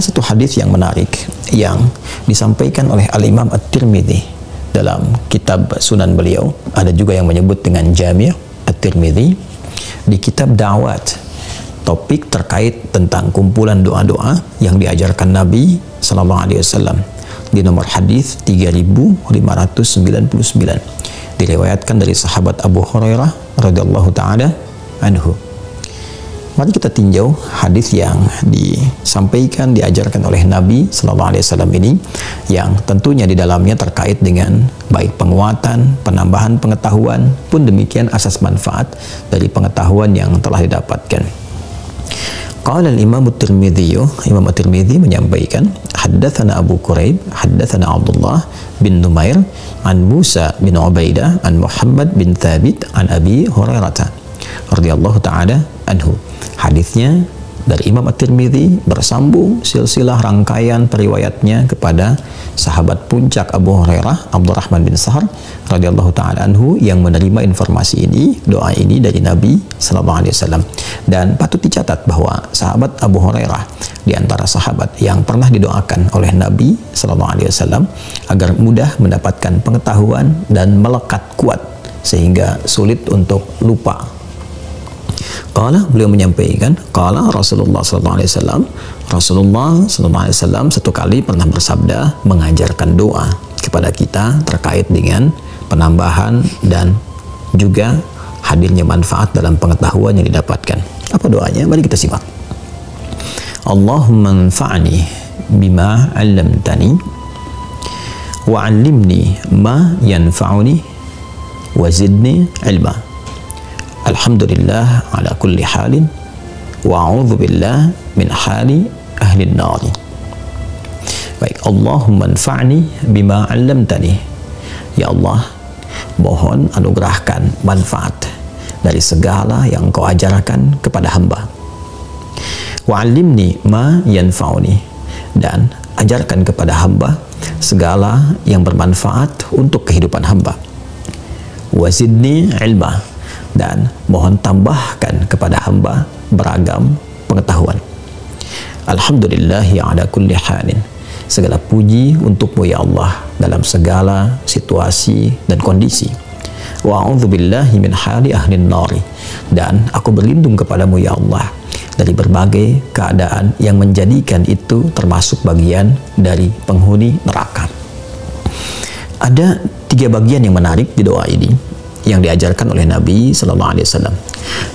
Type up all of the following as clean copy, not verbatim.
Ada satu hadis yang menarik yang disampaikan oleh Al-Imam At-Tirmidzi dalam kitab Sunan beliau. Ada juga yang menyebut dengan Jami' At-Tirmidzi di kitab Da'wat. Topik terkait tentang kumpulan doa-doa yang diajarkan Nabi sallallahu alaihi wasallam di nomor hadis 3599. Diriwayatkan dari sahabat Abu Hurairah radhiyallahu taala anhu. Mari kita tinjau hadis yang disampaikan, diajarkan oleh Nabi Sallallahu Alaihi Wasallam ini, yang tentunya di dalamnya terkait dengan baik penguatan, penambahan pengetahuan, pun demikian asas manfaat dari pengetahuan yang telah didapatkan. Qala al-Imam At-Tirmidzi, Imam At-Tirmidzi menyampaikan, haddatsana Abu Quraib, haddatsana Abdullah bin Numair, an Musa bin Ubaidah, an Muhammad bin Thabit, an Abi Hurairah radhiyallahu taala anhu. Hadisnya dari Imam At-Tirmidzi bersambung silsilah rangkaian periwayatnya kepada sahabat puncak Abu Hurairah Abdurrahman bin Sahar radhiyallahu taala anhu yang menerima informasi ini, doa ini dari Nabi sallallahu alaihi wasallam. Dan patut dicatat bahwa sahabat Abu Hurairah di antara sahabat yang pernah didoakan oleh Nabi sallallahu alaihi wasallam agar mudah mendapatkan pengetahuan dan melekat kuat sehingga sulit untuk lupa. Qala, beliau menyampaikan, qala Rasulullah sallallahu alaihi wasallam, Rasulullah sallallahu alaihi wasallam satu kali pernah bersabda mengajarkan doa kepada kita terkait dengan penambahan dan juga hadirnya manfaat dalam pengetahuan yang didapatkan. Apa doanya? Mari kita simak. Allahumma anfa'ni bima 'allamtani wa 'allimni ma yanfa'uni wa zidni 'ilma. Alhamdulillah ala kulli halin wa a'udzu billah min hali ahli an-nar. Baik, Allahumma anfa'ni bima 'allamtani. Ya Allah, mohon anugerahkan manfaat dari segala yang Kau ajarkan kepada hamba. Wa 'allimni ma yanfa'uni, dan ajarkan kepada hamba segala yang bermanfaat untuk kehidupan hamba. Wa zidni 'ilma, dan mohon tambahkan kepada hamba beragam pengetahuan. Alhamdulillahi ala kulli halin, segala puji untukmu ya Allah dalam segala situasi dan kondisi. Wa a'udzubillahi min hali ahli nari, dan aku berlindung kepadamu ya Allah dari berbagai keadaan yang menjadikan itu termasuk bagian dari penghuni neraka. Ada 3 bagian yang menarik di doa ini yang diajarkan oleh Nabi Sallallahu Alaihi Wasallam.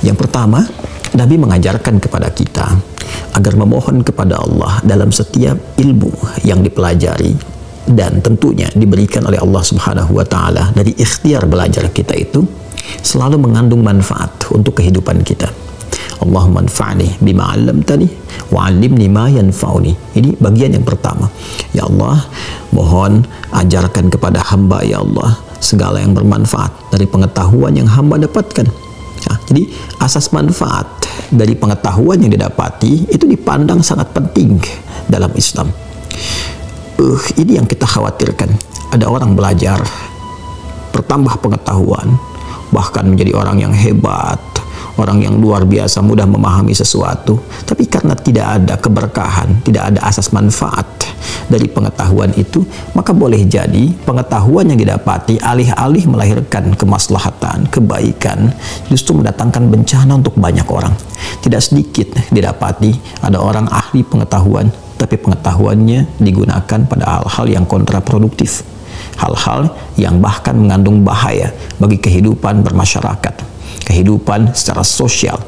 Yang pertama, Nabi mengajarkan kepada kita agar memohon kepada Allah dalam setiap ilmu yang dipelajari dan tentunya diberikan oleh Allah Subhanahu Wa Taala dari ikhtiar belajar kita itu selalu mengandung manfaat untuk kehidupan kita. Allahumma anfa'ni bima 'allamtani wa 'allimni ma yanfa'uni. Ini bagian yang pertama. Ya Allah, mohon ajarkan kepada hamba ya Allah segala yang bermanfaat dari pengetahuan yang hamba dapatkan. Nah, jadi asas manfaat dari pengetahuan yang didapati itu dipandang sangat penting dalam Islam. Ini yang kita khawatirkan. Ada orang belajar, bertambah pengetahuan, bahkan menjadi orang yang hebat, orang yang luar biasa mudah memahami sesuatu, tapi karena tidak ada keberkahan, tidak ada asas manfaat dari pengetahuan itu, maka boleh jadi pengetahuan yang didapati alih-alih melahirkan kemaslahatan, kebaikan, justru mendatangkan bencana untuk banyak orang. Tidak sedikit didapati ada orang ahli pengetahuan, tapi pengetahuannya digunakan pada hal-hal yang kontraproduktif, hal-hal yang bahkan mengandung bahaya bagi kehidupan bermasyarakat, kehidupan secara sosial.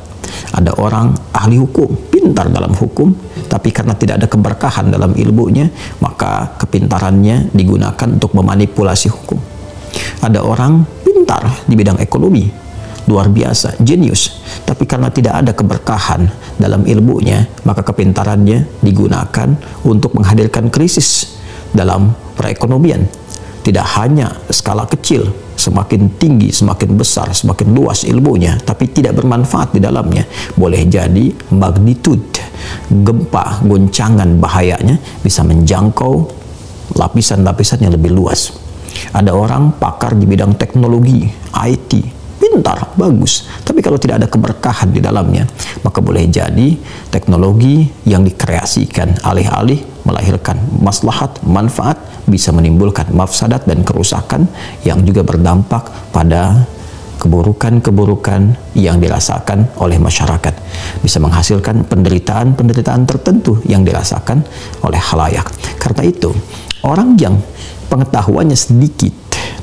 Ada orang ahli hukum, pintar dalam hukum, tapi karena tidak ada keberkahan dalam ilmunya, maka kepintarannya digunakan untuk memanipulasi hukum. Ada orang pintar di bidang ekonomi, luar biasa, jenius, tapi karena tidak ada keberkahan dalam ilmunya, maka kepintarannya digunakan untuk menghadirkan krisis dalam perekonomian. Tidak hanya skala kecil, semakin tinggi, semakin besar, semakin luas ilmunya, tapi tidak bermanfaat di dalamnya. Boleh jadi magnitude gempa, goncangan bahayanya bisa menjangkau lapisan-lapisan yang lebih luas. Ada orang pakar di bidang teknologi, IT, pintar, bagus. Tapi kalau tidak ada keberkahan di dalamnya, maka boleh jadi teknologi yang dikreasikan alih-alih melahirkan maslahat, manfaat, bisa menimbulkan mafsadat dan kerusakan yang juga berdampak pada keburukan-keburukan yang dirasakan oleh masyarakat, bisa menghasilkan penderitaan-penderitaan tertentu yang dirasakan oleh khalayak. Karena itu, orang yang pengetahuannya sedikit,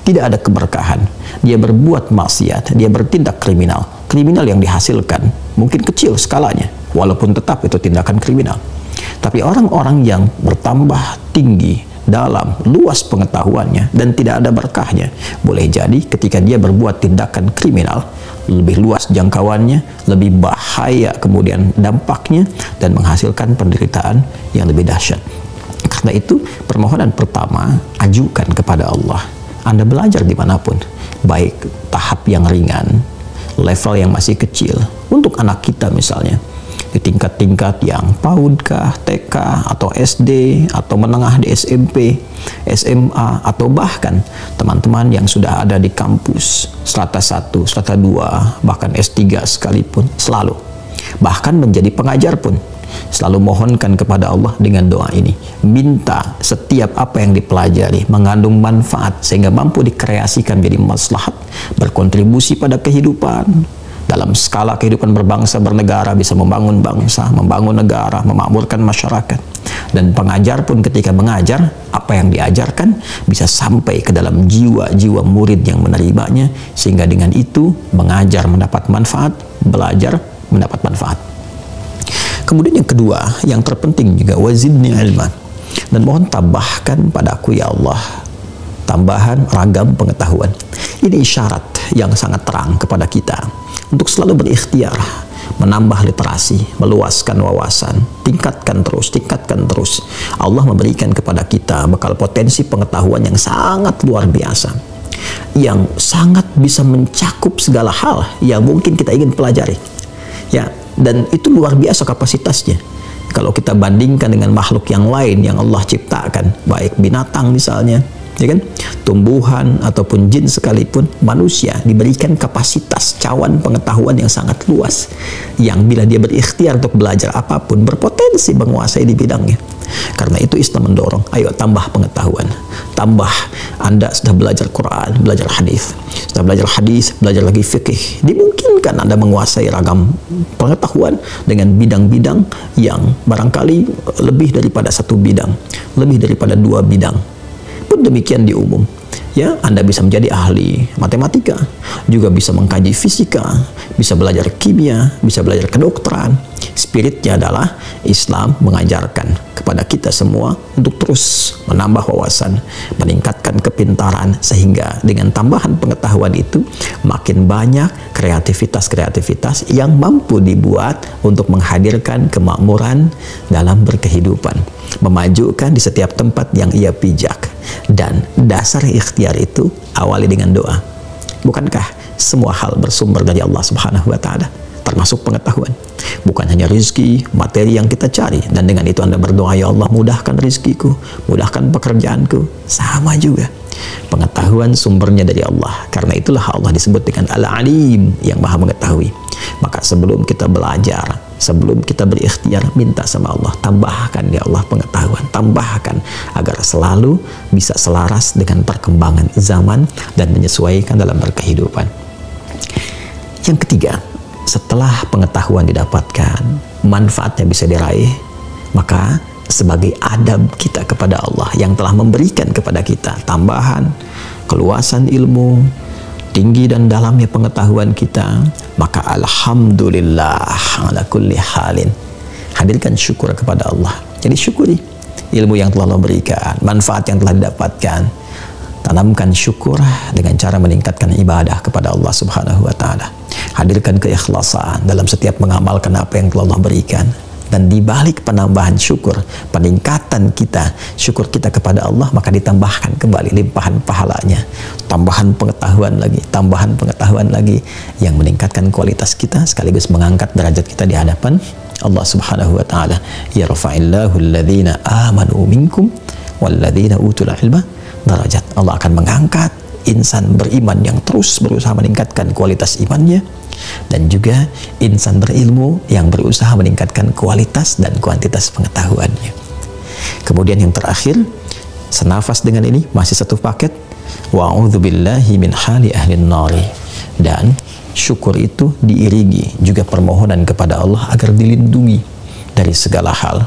tidak ada keberkahan, dia berbuat maksiat, dia bertindak kriminal yang dihasilkan mungkin kecil skalanya, walaupun tetap itu tindakan kriminal. Tapi orang-orang yang bertambah tinggi dalam luas pengetahuannya dan tidak ada berkahnya, boleh jadi ketika dia berbuat tindakan kriminal, lebih luas jangkauannya, lebih bahaya kemudian dampaknya, dan menghasilkan penderitaan yang lebih dahsyat. Karena itu, permohonan pertama, ajukan kepada Allah. Anda belajar dimanapun, baik tahap yang ringan, level yang masih kecil, untuk anak kita misalnya, di tingkat-tingkat yang PAUD kah, TK, atau SD, atau menengah di SMP, SMA, atau bahkan teman-teman yang sudah ada di kampus, strata 1, strata 2, bahkan S3 sekalipun, selalu. Bahkan menjadi pengajar pun, selalu mohonkan kepada Allah dengan doa ini. Minta setiap apa yang dipelajari mengandung manfaat, sehingga mampu dikreasikan menjadi maslahat, berkontribusi pada kehidupan, dalam skala kehidupan berbangsa bernegara, bisa membangun bangsa, membangun negara, memakmurkan masyarakat. Dan pengajar pun ketika mengajar, apa yang diajarkan bisa sampai ke dalam jiwa-jiwa murid yang menerimanya, sehingga dengan itu mengajar mendapat manfaat, belajar mendapat manfaat. Kemudian yang kedua, yang terpenting juga, wazidni ilman, dan mohon tambahkan padaku ya Allah tambahan ragam pengetahuan. Ini isyarat yang sangat terang kepada kita untuk selalu berikhtiar, menambah literasi, meluaskan wawasan, tingkatkan terus. Allah memberikan kepada kita bekal potensi pengetahuan yang sangat luar biasa, yang sangat bisa mencakup segala hal yang mungkin kita ingin pelajari. Ya, dan itu luar biasa kapasitasnya. Kalau kita bandingkan dengan makhluk yang lain yang Allah ciptakan, baik binatang misalnya, ya kan, tumbuhan ataupun jin sekalipun, manusia diberikan kapasitas cawan pengetahuan yang sangat luas, yang bila dia berikhtiar untuk belajar apapun, berpotensi menguasai di bidangnya. Karena itu Islam mendorong, ayo tambah pengetahuan, tambah. Anda sudah belajar Quran, belajar hadis, sudah belajar hadis, belajar lagi fikih, dimungkinkan Anda menguasai ragam pengetahuan dengan bidang-bidang yang barangkali lebih daripada satu bidang, lebih daripada 2 bidang. Pun demikian di umum, ya, Anda bisa menjadi ahli matematika, juga bisa mengkaji fisika, bisa belajar kimia, bisa belajar kedokteran. Spiritnya adalah Islam mengajarkan kepada kita semua untuk terus menambah wawasan, meningkatkan kepintaran, sehingga dengan tambahan pengetahuan itu makin banyak kreativitas-kreativitas yang mampu dibuat untuk menghadirkan kemakmuran dalam berkehidupan, memajukan di setiap tempat yang ia pijak. Dan dasar ikhtiar itu awali dengan doa. Bukankah semua hal bersumber dari Allah Subhanahu wa Ta'ala, termasuk pengetahuan? Bukan hanya rizki, materi yang kita cari, dan dengan itu Anda berdoa, ya Allah mudahkan rizkiku, mudahkan pekerjaanku. Sama juga, pengetahuan sumbernya dari Allah. Karena itulah Allah disebut dengan Al-Alim, yang maha mengetahui. Maka sebelum kita belajar, sebelum kita berikhtiar, minta sama Allah, tambahkan ya Allah pengetahuan, tambahkan agar selalu bisa selaras dengan perkembangan zaman dan menyesuaikan dalam berkehidupan. Yang ketiga, setelah pengetahuan didapatkan, manfaatnya bisa diraih, maka sebagai adab kita kepada Allah yang telah memberikan kepada kita tambahan keluasan ilmu, tinggi dan dalamnya pengetahuan kita, maka alhamdulillah ala kulli halin, hadirkan syukur kepada Allah. Jadi syukuri ilmu yang telah Allah berikan, manfaat yang telah didapatkan. Tanamkan syukur dengan cara meningkatkan ibadah kepada Allah Subhanahu wa Ta'ala. Hadirkan keikhlasan dalam setiap mengamalkan apa yang telah Allah berikan. Dan di balik penambahan syukur, peningkatan kita, syukur kita kepada Allah, maka ditambahkan kembali limpahan pahalanya, tambahan pengetahuan lagi yang meningkatkan kualitas kita, sekaligus mengangkat derajat kita di hadapan Allah Subhanahu wa Ta'ala. Yarfa'illahu alladhina amanu minkum walladzina utul ilma darajat. Allah akan mengangkat insan beriman yang terus berusaha meningkatkan kualitas imannya, dan juga insan berilmu yang berusaha meningkatkan kualitas dan kuantitas pengetahuannya. Kemudian yang terakhir, senafas dengan ini, masih satu paket, wa'udzubillahi min hali ahlin nari. Dan syukur itu diiringi juga permohonan kepada Allah agar dilindungi dari segala hal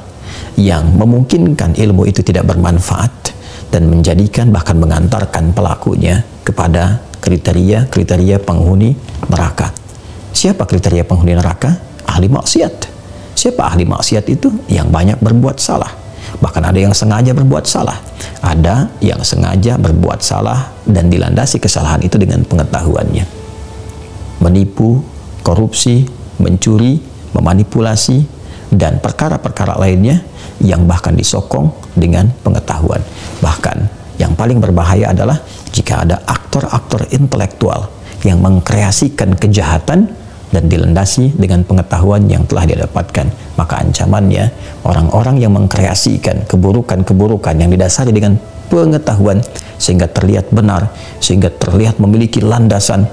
yang memungkinkan ilmu itu tidak bermanfaat dan menjadikan, bahkan mengantarkan pelakunya kepada kriteria penghuni neraka. Siapa kriteria penghuni neraka? Ahli maksiat. Siapa ahli maksiat itu? Yang banyak berbuat salah. Bahkan ada yang sengaja berbuat salah. Ada yang sengaja berbuat salah dan dilandasi kesalahan itu dengan pengetahuannya. Menipu, korupsi, mencuri, memanipulasi, dan perkara-perkara lainnya yang bahkan disokong dengan pengetahuan. Bahkan yang paling berbahaya adalah jika ada aktor-aktor intelektual yang mengkreasikan kejahatan dan dilandasi dengan pengetahuan yang telah dia dapatkan. Maka ancamannya, orang-orang yang mengkreasikan keburukan-keburukan yang didasari dengan pengetahuan sehingga terlihat benar, sehingga terlihat memiliki landasan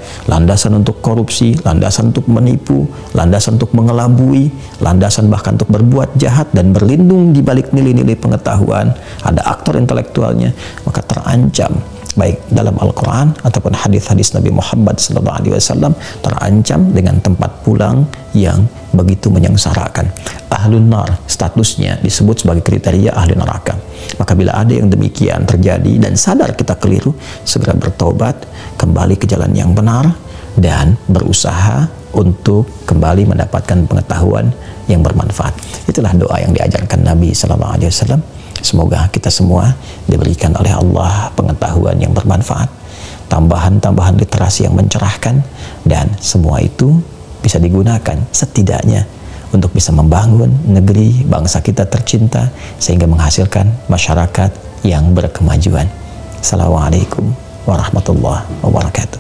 untuk korupsi, landasan untuk menipu, landasan untuk mengelabui, landasan bahkan untuk berbuat jahat dan berlindung di balik nilai-nilai pengetahuan, ada aktor intelektualnya, maka terancam baik dalam Al-Quran ataupun hadis-hadis Nabi Muhammad SAW, terancam dengan tempat pulang yang begitu menyengsarakan. Ahlun nar, statusnya disebut sebagai kriteria ahli neraka. Maka bila ada yang demikian terjadi dan sadar kita keliru, segera bertobat, kembali ke jalan yang benar, dan berusaha untuk kembali mendapatkan pengetahuan yang bermanfaat. Itulah doa yang diajarkan Nabi SAW. Semoga kita semua diberikan oleh Allah pengetahuan yang bermanfaat, tambahan-tambahan literasi yang mencerahkan, dan semua itu bisa digunakan setidaknya untuk bisa membangun negeri bangsa kita tercinta sehingga menghasilkan masyarakat yang berkemajuan. Assalamualaikum warahmatullahi wabarakatuh.